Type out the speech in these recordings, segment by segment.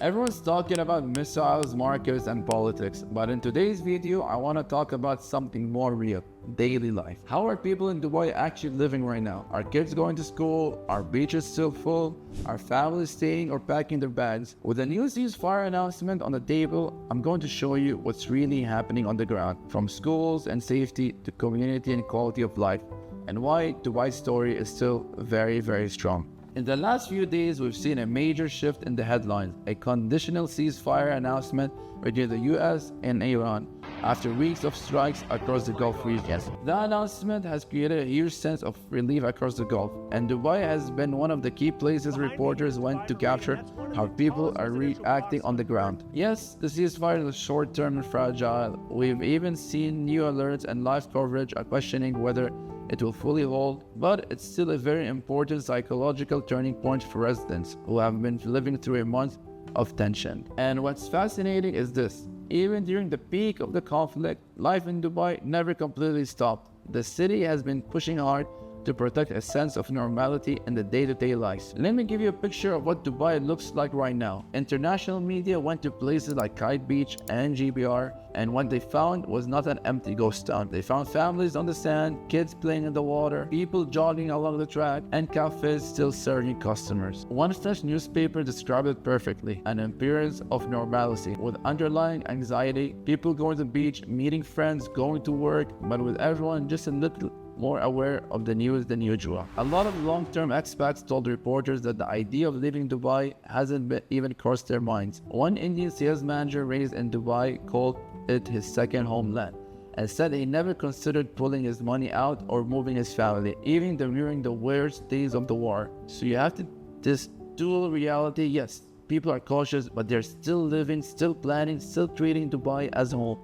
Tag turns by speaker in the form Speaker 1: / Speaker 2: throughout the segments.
Speaker 1: Everyone's talking about missiles, markets, and politics, but in today's video, I want to talk about something more real: daily life. How are people in Dubai actually living right now? Are kids going to school? Are beaches still full? Are families staying or packing their bags? With a new ceasefire announcement on the table, I'm going to show you what's really happening on the ground, from schools and safety to community and quality of life, and why Dubai's story is still very strong. In the last few days, we've seen a major shift in the headlines: a conditional ceasefire announcement between the US and Iran after weeks of strikes across the Gulf region. The announcement has created a huge sense of relief across the Gulf, and Dubai has been one of the key places reporters went to capture how people are reacting on the ground. Yes, the ceasefire is short-term and fragile. We've even seen new alerts and live coverage are questioning whether it will fully hold, but it's still a very important psychological turning point for residents who have been living through a month of tension. And what's fascinating is this: even during the peak of the conflict, life in Dubai never completely stopped. The city has been pushing hard to protect a sense of normality in the day-to-day life. Let me give you a picture of what Dubai looks like right now. International media went to places like Kite Beach and GBR, and what they found was not an empty ghost town. They found families on the sand, kids playing in the water, people jogging along the track, and cafes still serving customers. One French newspaper described it perfectly: an appearance of normalcy with underlying anxiety, people going to the beach, meeting friends, going to work, but with everyone just a little more aware of the news than usual. A lot of long-term expats told reporters that the idea of leaving Dubai hasn't even crossed their minds. One Indian sales manager raised in Dubai called it his second homeland and said he never considered pulling his money out or moving his family, even during the worst days of the war. So you have this dual reality. Yes, people are cautious, but they're still living, still planning, still treating Dubai as home,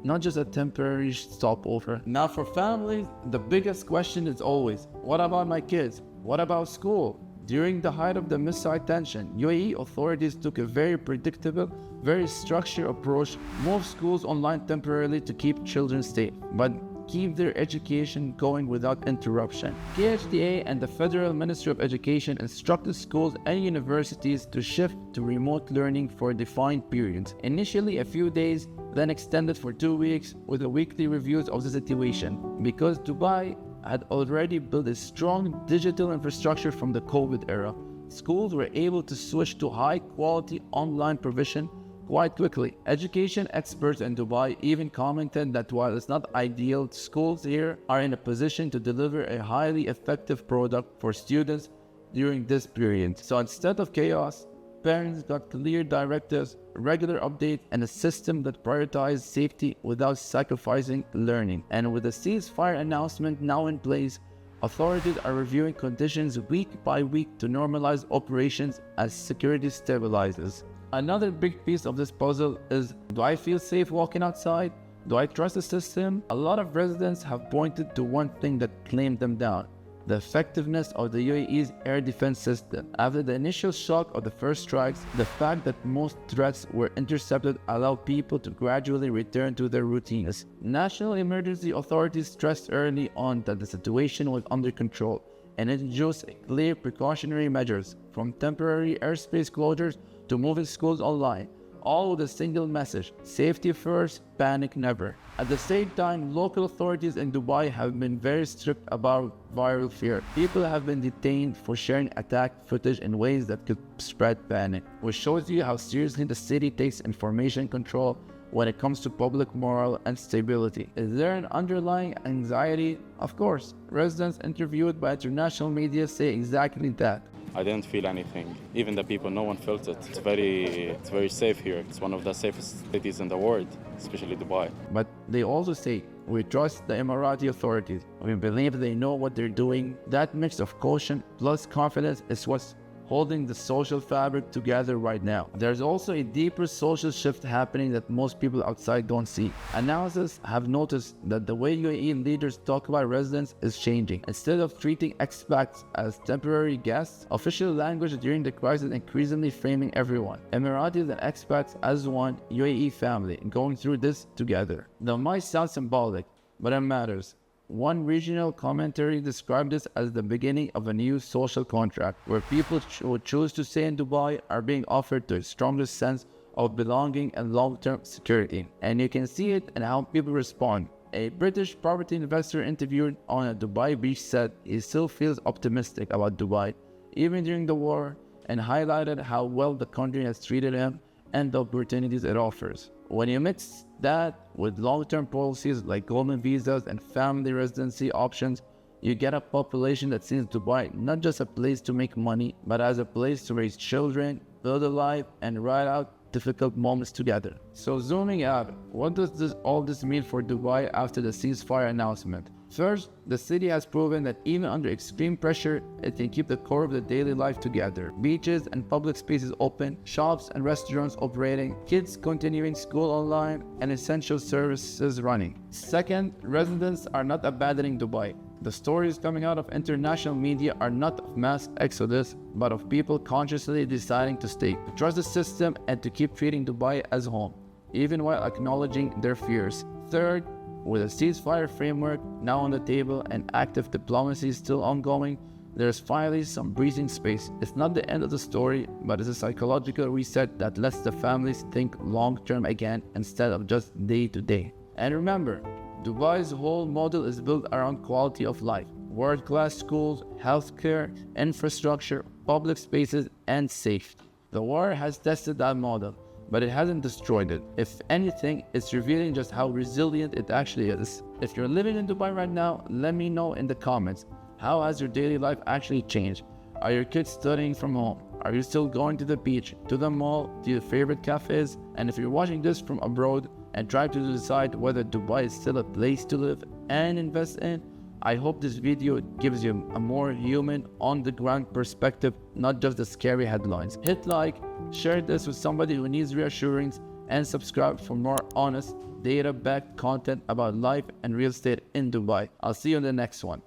Speaker 1: not just a temporary stopover. Now for families, the biggest question is always, what about my kids? What about school? During the height of the missile tension, UAE authorities took a very predictable, very structured approach: move schools online temporarily to keep children safe, but keep their education going without interruption. KHDA and the Federal Ministry of Education instructed schools and universities to shift to remote learning for defined periods. Initially a few days, then extended for 2 weeks, with a weekly reviews of the situation. Because Dubai had already built a strong digital infrastructure from the COVID era, schools were able to switch to high-quality online provision quite quickly. Education experts in Dubai even commented that while it's not ideal, schools here are in a position to deliver a highly effective product for students during this period. So instead of chaos, parents got clear directives, regular updates, and a system that prioritized safety without sacrificing learning. And with the ceasefire announcement now in place, authorities are reviewing conditions week by week to normalize operations as security stabilizes. Another big piece of this puzzle is, do I feel safe walking outside? Do I trust the system? A lot of residents have pointed to one thing that claimed them down: the effectiveness of the UAE's air defense system. After the initial shock of the first strikes, the fact that most threats were intercepted allowed people to gradually return to their routines. National emergency authorities stressed early on that the situation was under control and introduced clear precautionary measures, from temporary airspace closures to moving schools online, all with a single message: safety first, panic never. At the same time, local authorities in Dubai have been very strict about viral fear. People have been detained for sharing attack footage in ways that could spread panic, which shows you how seriously the city takes information control when it comes to public morale and stability. Is there an underlying anxiety? Of course. Residents interviewed by international media say exactly that.
Speaker 2: I didn't feel anything. Even the people, no one felt it. It's very safe here. It's one of the safest cities in the world, especially Dubai.
Speaker 1: But they also say, we trust the Emirati authorities. We believe they know what they're doing. That mix of caution plus confidence is what's holding the social fabric together right now. There's also a deeper social shift happening that most people outside don't see. Analysts have noticed that the way UAE leaders talk about residents is changing. Instead of treating expats as temporary guests, official language during the crisis increasingly framing everyone, Emiratis and expats, as one UAE family, going through this together. That might sound symbolic, but it matters. One regional commentary described this as the beginning of a new social contract, where people who choose to stay in Dubai are being offered the strongest sense of belonging and long-term security. And you can see it in how people respond. A British property investor interviewed on a Dubai beach said he still feels optimistic about Dubai, even during the war, and highlighted how well the country has treated him and the opportunities it offers. When you mix that with long-term policies like golden visas and family residency options, you get a population that sees Dubai not just a place to make money, but as a place to raise children, build a life, and ride out difficult moments together. So zooming out, what does all this mean for Dubai after the ceasefire announcement? First, the city has proven that even under extreme pressure, it can keep the core of the daily life together. Beaches and public spaces open, shops and restaurants operating, kids continuing school online, and essential services running. Second, residents are not abandoning Dubai. The stories coming out of international media are not of mass exodus, but of people consciously deciding to stay, to trust the system, and to keep treating Dubai as home, even while acknowledging their fears. Third, with a ceasefire framework now on the table and active diplomacy still ongoing, there's finally some breathing space. It's not the end of the story, but it's a psychological reset that lets the families think long-term again instead of just day-to-day. And remember, Dubai's whole model is built around quality of life. World-class schools, healthcare, infrastructure, public spaces, and safety. The war has tested that model, but it hasn't destroyed it. If anything, it's revealing just how resilient it actually is. If you're living in Dubai right now, let me know in the comments. How has your daily life actually changed? Are your kids studying from home? Are you still going to the beach, to the mall, to your favorite cafes? And if you're watching this from abroad and trying to decide whether Dubai is still a place to live and invest in, I hope this video gives you a more human, on-the-ground perspective, not just the scary headlines. Hit like, share this with somebody who needs reassurance, and subscribe for more honest, data-backed content about life and real estate in Dubai. I'll see you in the next one.